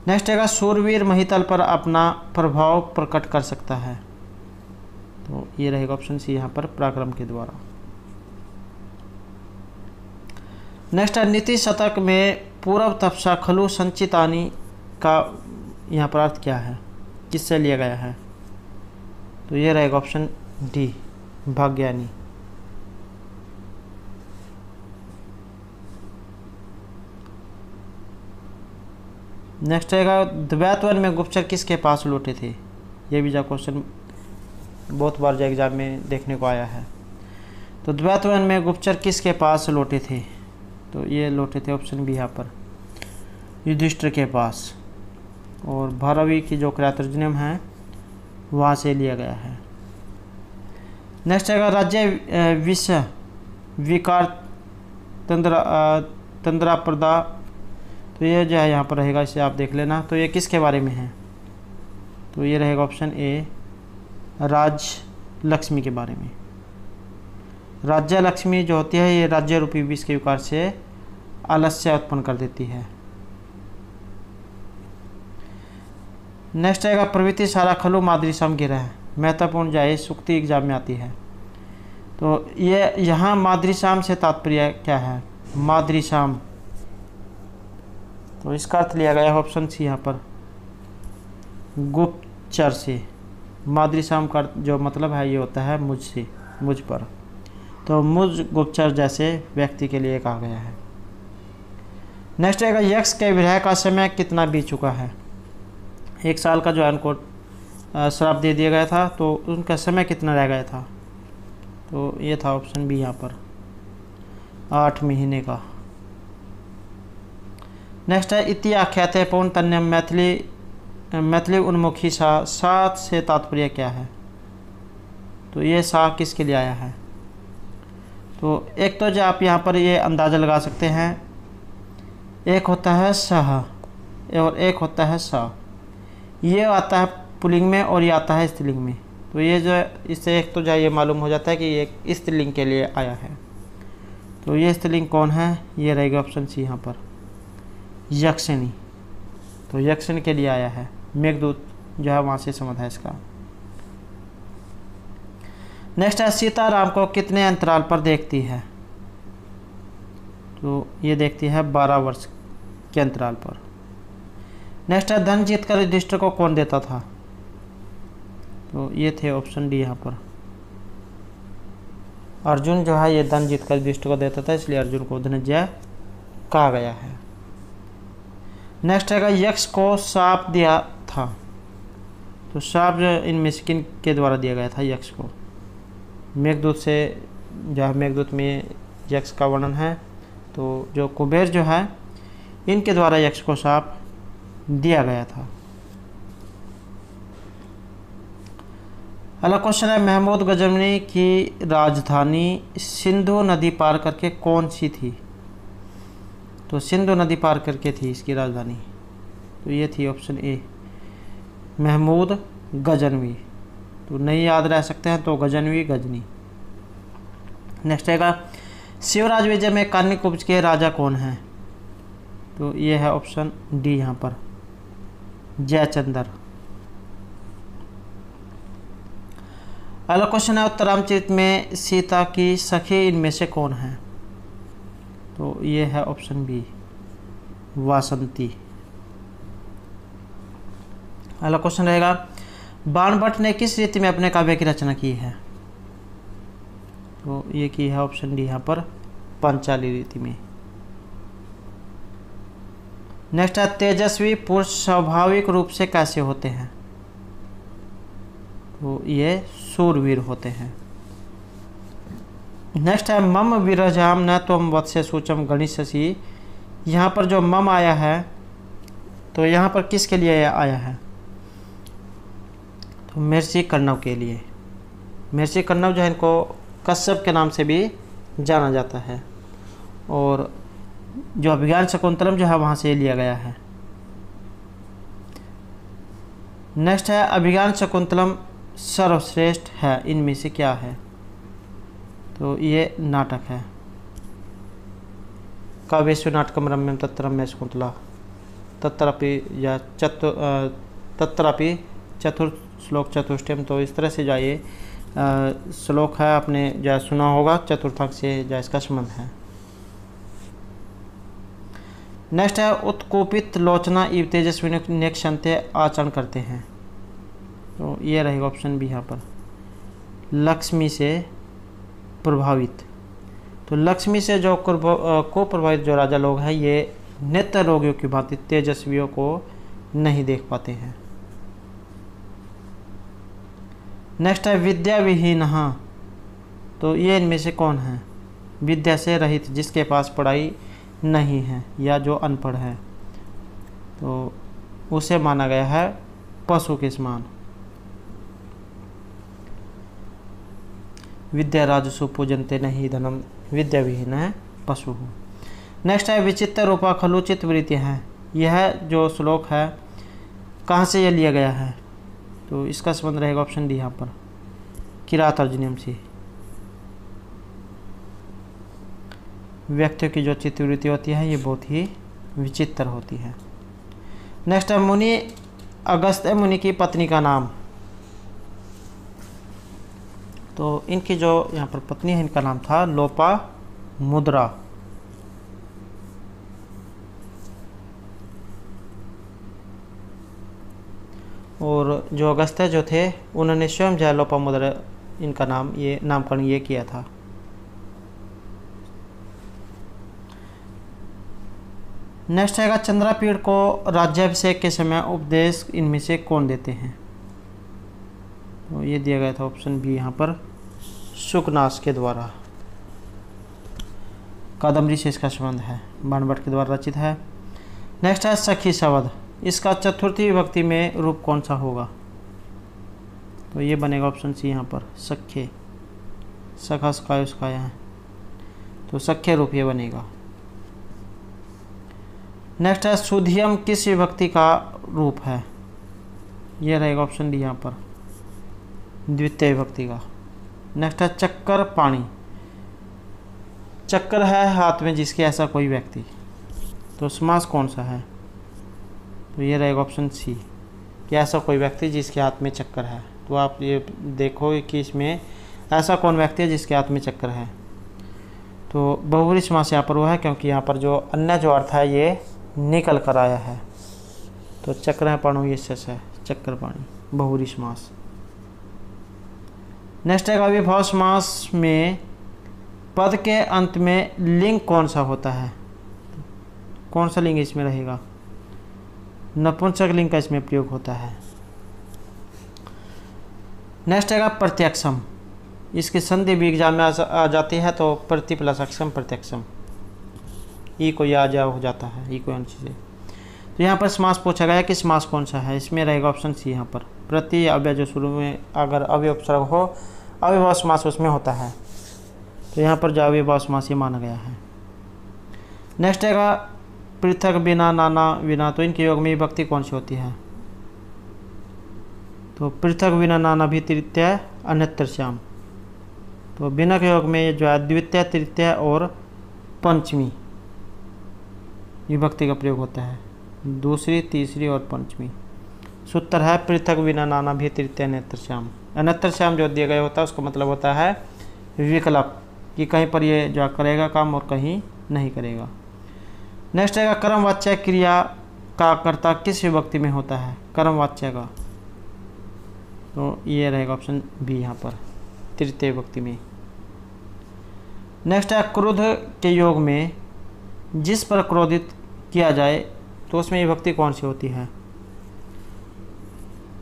नेक्स्ट आएगा शूरवीर महितल पर अपना प्रभाव प्रकट कर सकता है। तो ये रहेगा ऑप्शन सी यहाँ पर पराक्रम के द्वारा। नेक्स्ट है नीति शतक में पूर्व तपसा खलु संचितानी का यहाँ पर अर्थ क्या है, किससे लिया गया है? तो ये रहेगा ऑप्शन डी भाग्यानी। नेक्स्ट आएगा द्वैतवन में गुप्तचर किसके पास लौटे थे? ये भी जो क्वेश्चन बहुत बार जो एग्जाम में देखने को आया है। तो द्वैतवन में गुप्तचर किसके पास लौटे थे? तो ये लौटे थे ऑप्शन बी यहाँ पर युधिष्ठिर के पास, और 12वीं की जो क्रातर्जुनियम है वहाँ से लिया गया है। नेक्स्ट है राज्य विषय विकार तंद्राप्रदा, तो ये जो है यहाँ पर रहेगा, इसे आप देख लेना। तो ये किसके बारे में है? तो ये रहेगा ऑप्शन ए राज लक्ष्मी के बारे में। राज्य लक्ष्मी जो होती है ये राज्य रूपी विष के विकार से आलस्य उत्पन्न कर देती है। नेक्स्ट आएगा प्रवृत्ति सारा खलु माद्री सम गिरह, महत्वपूर्ण जाए सुक्ति एग्जाम में आती है। तो ये यहाँ माद्री शाम से तात्पर्य क्या है? माद्री शाम, तो इसका अर्थ लिया गया है ऑप्शन सी यहाँ पर गुप्तचर से। माद्री शाम का जो मतलब है ये होता है मुझसे, मुझ पर, तो मुझ गुप्तचर जैसे व्यक्ति के लिए कहा गया है। नेक्स्ट आएगा यक्ष के विरह का समय कितना बीत चुका है? 1 साल का जो है उनको श्राप दे दिया गया था, तो उनका समय कितना रह गया था? तो ये था ऑप्शन बी यहाँ पर 8 महीने का। नेक्स्ट है इति आख्याते पौन तन्यम मैथिली उन्मुखी सा, सात से तात्पर्य क्या है? तो ये सा किसके लिए आया है? तो एक तो जो आप यहाँ पर ये अंदाज़ा लगा सकते हैं, एक होता है सह और एक होता है सा। ये आता है पुल्लिंग में और ये आता है स्त्रीलिंग में। तो ये जो इससे एक तो जो ये मालूम हो जाता है कि ये स्त्रीलिंग के लिए आया है। तो ये स्त्रीलिंग कौन है? ये रहेगा ऑप्शन सी यहाँ पर यक्षिणी। तो यक्षिणी के लिए आया है, मेघदूत जो है वहाँ से संबंध है इसका। नेक्स्ट है सीता राम को कितने अंतराल पर देखती है? तो ये देखती है 12 वर्ष के अंतराल पर। नेक्स्ट है धन जीतकर युधिष्ठिर को कौन देता था? तो ये थे ऑप्शन डी यहाँ पर अर्जुन जो है ये धन जीतकर युधिष्ठिर को देता था, इसलिए अर्जुन को धनंजय कहा गया है। नेक्स्ट है यक्ष को शाप दिया था, तो शाप जो इनमें से किन के द्वारा दिया गया था यक्ष को? मेघदूत से, जो है मेघदूत में यक्ष का वर्णन है। तो जो कुबेर जो है इनके द्वारा यक्ष को शाप दिया गया था। अगला क्वेश्चन है महमूद गजनवी की राजधानी सिंधु नदी पार करके कौन सी थी? तो सिंधु नदी पार करके थी इसकी राजधानी। तो ये थी ऑप्शन ए महमूद गजनवी। तो नहीं याद रह सकते हैं तो गजनवी गजनी। नेक्स्ट आएगा शिवराज विजय में कान्य कुब्ज के राजा कौन है? तो ये है ऑप्शन डी यहाँ पर जयचंद्र। अगला क्वेश्चन है उत्तरामचरित में सीता की सखी इनमें से कौन है? तो ये है ऑप्शन बी वासंती। अगला क्वेश्चन रहेगा बाणभट्ट ने किस रीति में अपने काव्य की रचना की है? तो ये की है ऑप्शन डी यहाँ पर पांचाली रीति में। नेक्स्ट है तेजस्वी पुरुष स्वाभाविक रूप से कैसे होते हैं? तो ये शूरवीर होते हैं। नेक्स्ट है मम विरजाम न त्वम वत्स्य सूचम गणिष्यसि। यहाँ पर जो मम आया है तो यहाँ पर किसके लिए आया है? तो महर्षि कण्व के लिए। महर्षि कण्व जो है इनको कश्यप के नाम से भी जाना जाता है, और जो अभिज्ञान शकुंतलम जो है वहाँ से लिया गया है। नेक्स्ट है अभिज्ञान शकुंतलम सर्वश्रेष्ठ है, इनमें से क्या है? तो ये नाटक है। काव्येषु नाटकम रम्यम तत्र रम्य शकुंतला तत्रापि या तत्रापि चतुर्थ श्लोक चतुष्टयम। तो इस तरह से जो ये श्लोक है आपने जो सुना होगा, चतुर्थक से जो इसका संबंध है। नेक्स्ट है उत्कोपित लोचना इव तेजस्वी नेक्षंते आचरण करते हैं। तो ये रहेगा ऑप्शन बी यहाँ पर लक्ष्मी से प्रभावित। तो लक्ष्मी से जो को प्रभावित जो राजा लोग हैं ये नेत्र रोगियों की भांति तेजस्वियों को नहीं देख पाते हैं। नेक्स्ट है विद्या विहीन तो ये इनमें से कौन है? विद्या से रहित, जिसके पास पढ़ाई नहीं है या जो अनपढ़ है, तो उसे माना गया है पशु के समान। विद्या राजसु पूजनते नहीं धनम विद्या विहीन है पशु। नेक्स्ट है विचित्र रूपा खलु चित्त वृत्ति है। यह जो श्लोक है कहाँ से यह लिया गया है? तो इसका संबंध रहेगा ऑप्शन डी यहाँ पर, किरात अर्जुनियम से। व्यक्तियों की जो चित्तवृत्ति होती है ये बहुत ही विचित्र होती है। नेक्स्ट है मुनि अगस्त्य मुनि की पत्नी का नाम। तो इनकी जो यहाँ पर पत्नी है इनका नाम था लोपा मुद्रा। और जो अगस्त्य जो थे उन्होंने स्वयं जो लोपा मुद्रा इनका नामकरण ये किया था। नेक्स्ट आएगा चंद्रापीड़ को राज्याभिषेक के समय उपदेश इनमें से कौन देते हैं? तो ये दिया गया था ऑप्शन बी यहाँ पर, शुकनाश के द्वारा। कादम्बरी से इसका संबंध है, बाणभट्ट के द्वारा रचित है। नेक्स्ट है सखी शब्द, इसका चतुर्थी विभक्ति में रूप कौन सा होगा? तो ये बनेगा ऑप्शन सी यहाँ पर, सख्य। सखा सखाय उसकाया है, तो सख्य रूप ये बनेगा। नेक्स्ट है सुधियम किस विभक्ति का रूप है? यह रहेगा ऑप्शन डी यहाँ पर, द्वितीय विभक्ति का। नेक्स्ट है चक्कर पाणी, चक्कर है हाथ में जिसके ऐसा कोई व्यक्ति, तो समास कौन सा है? तो ये रहेगा ऑप्शन सी, कि ऐसा कोई व्यक्ति जिसके हाथ में चक्कर है। तो आप ये देखो कि इसमें ऐसा कौन व्यक्ति है जिसके हाथ में चक्कर है। तो बहुव्रीहि समास यहाँ पर वो है, क्योंकि यहाँ पर जो अन्य जो अर्थ है ये निकल कर आया है। तो चक्र पाणु ये सच है, चक्कर पाणी, बहुव्रीहि समास। नेक्स्ट है अविभाव समास में पद के अंत में लिंग कौन सा होता है? कौन सा लिंग इसमें रहेगा? नपुंसक लिंग का इसमें प्रयोग होता है। नेक्स्ट है प्रत्यक्षम, इसकी संधि भी एग्जाम में आ जाती है, तो प्रति प्लस अक्षम प्रत्यक्षम, ई को या जा हो जाता है, ई को अंश से। तो यहाँ पर समास पूछा गया कि समास कौन सा है? इसमें रहेगा ऑप्शन सी यहाँ पर, प्रति अव्यय जो शुरू में अगर अव्यय उपसर्ग हो अविभाव समास उसमें होता है, तो यहाँ पर जो अविभाव समास ये माना गया है। नेक्स्ट है पृथक बिना नाना बिना, तो इनके योग में विभक्ति कौन सी होती है? तो पृथक बिना नाना भी तृतीय अन्यत्र श्याम, तो बिना के योग में जो है द्वितीय तृतीय और पंचमी विभक्ति का प्रयोग होता है, दूसरी तीसरी और पंचमी। सूत्र है पृथक बिना नाना भी तृतीय अन्यत्र श्याम। अन्यत्र श्याम जो दिया गया होता है उसका मतलब होता है विकल्प, कि कहीं पर ये जो करेगा काम और कहीं नहीं करेगा। नेक्स्ट है कर्मवाच्य क्रिया का कर्ता किस विभक्ति में होता है? कर्मवाच्य का, तो ये रहेगा ऑप्शन बी यहाँ पर, तृतीय विभक्ति में। नेक्स्ट है क्रोध के योग में जिस पर क्रोधित किया जाए तो उसमें विभक्ति कौन सी होती है?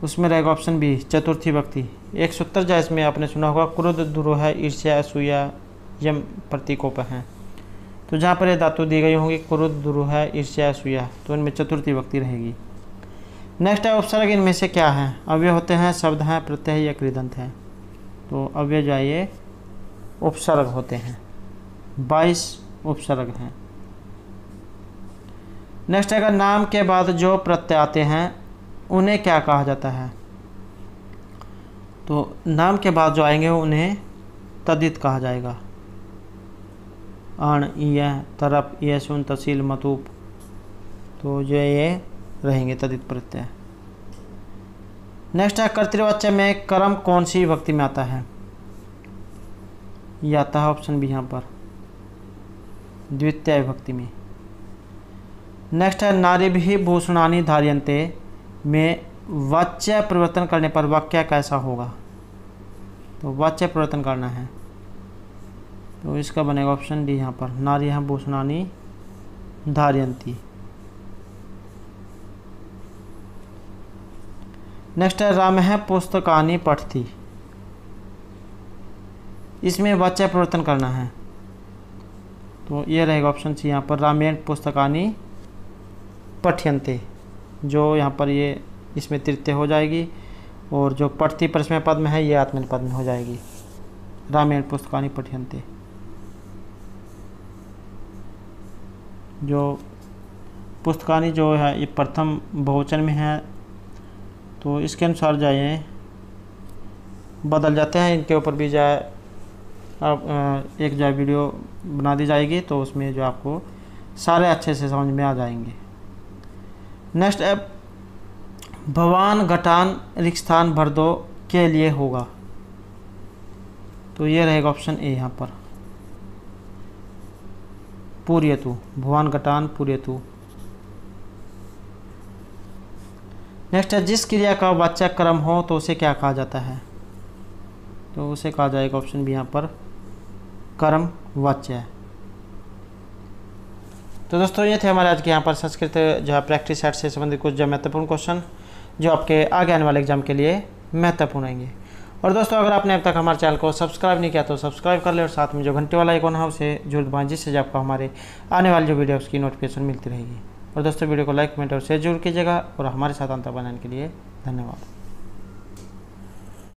उसमें रहेगा ऑप्शन बी, चतुर्थी विभक्ति। एक सूत्र जो इसमें आपने सुना होगा, क्रोध दुरोह ईर्ष्या असूया यम प्रतीकोप हैं, तो जहाँ पर ये धातु दी गई होंगी क्रोध दुरोह ईर्ष्या असूया, तो इनमें चतुर्थी विभक्ति रहेगी। नेक्स्ट है उपसर्ग, इनमें से क्या है? अव्यय होते हैं, शब्द हैं, प्रत्यय या कृदंत है। तो अव्यय जो है ये उपसर्ग होते हैं, 22 उपसर्ग हैं। नेक्स्ट है नाम के बाद जो प्रत्यय आते हैं उन्हें क्या कहा जाता है? तो नाम के बाद जो आएंगे उन्हें तद्धित कहा जाएगा। अण, यह, तरप, यह, सुन, तहसील, मतूप, तो जो ये रहेंगे तद्धित प्रत्यय। नेक्स्ट है कर्तृवाच्य में कर्म कौन सी विभक्ति में आता है? यह आता है ऑप्शन बी यहाँ पर, द्वितीय विभक्ति में। नेक्स्ट है नारीभिः भूषणानि धार्यन्ते में वाच्य परिवर्तन करने पर वाक्य कैसा होगा? तो वाच्य परिवर्तन करना है, तो इसका बनेगा ऑप्शन डी यहाँ पर, नार्यः भूषणानि धार्यन्ति। नेक्स्ट है रामः पुस्तकानि पठति, इसमें वाच्य परिवर्तन करना है। तो ये रहेगा ऑप्शन सी यहाँ पर, रामायण पुस्तकानि पठ्यन्ते, जो यहाँ पर ये इसमें तृतीय हो जाएगी, और जो पठती परस्मै पद में है ये आत्मनेपद पद में हो जाएगी, रामायण पुस्तकानि पठ्यन्ते। जो पुस्तकानि जो है ये प्रथम बहुवचन में है, तो इसके अनुसार जाए बदल जाते हैं, इनके ऊपर भी जाए अब एक जो वीडियो बना दी जाएगी, तो उसमें जो आपको सारे अच्छे से समझ में आ जाएंगे। नेक्स्ट है भवान घटान रिक्स्थान भर दो के लिए होगा, तो ये रहेगा ऑप्शन ए यहाँ पर, पूर्यतु, भवान घटान पूर्यतु। नेक्स्ट है जिस क्रिया का वाच्य क्रम हो तो उसे क्या कहा जाता है, तो उसे कहा जाएगा ऑप्शन बी यहाँ पर, कर्म वाच्य है। तो दोस्तों ये थे हमारे आज के यहाँ पर संस्कृत जो है प्रैक्टिस सेट से संबंधित कुछ जो महत्वपूर्ण क्वेश्चन जो आपके आगे आने वाले एग्जाम के लिए महत्वपूर्ण रहेंगे। और दोस्तों अगर आपने अब तक हमारे चैनल को सब्सक्राइब नहीं किया तो सब्सक्राइब कर ले, और साथ में जो घंटे वाला आइकॉन है उसे जरूर दबाएं, जिससे जो आपको हमारे आने वाली जो वीडियो उसकी नोटिफिकेशन मिलती रहेगी। और दोस्तों वीडियो को लाइक कमेंट और शेयर जरूर कीजिएगा, और हमारे साथ अंतर बनाने के लिए धन्यवाद।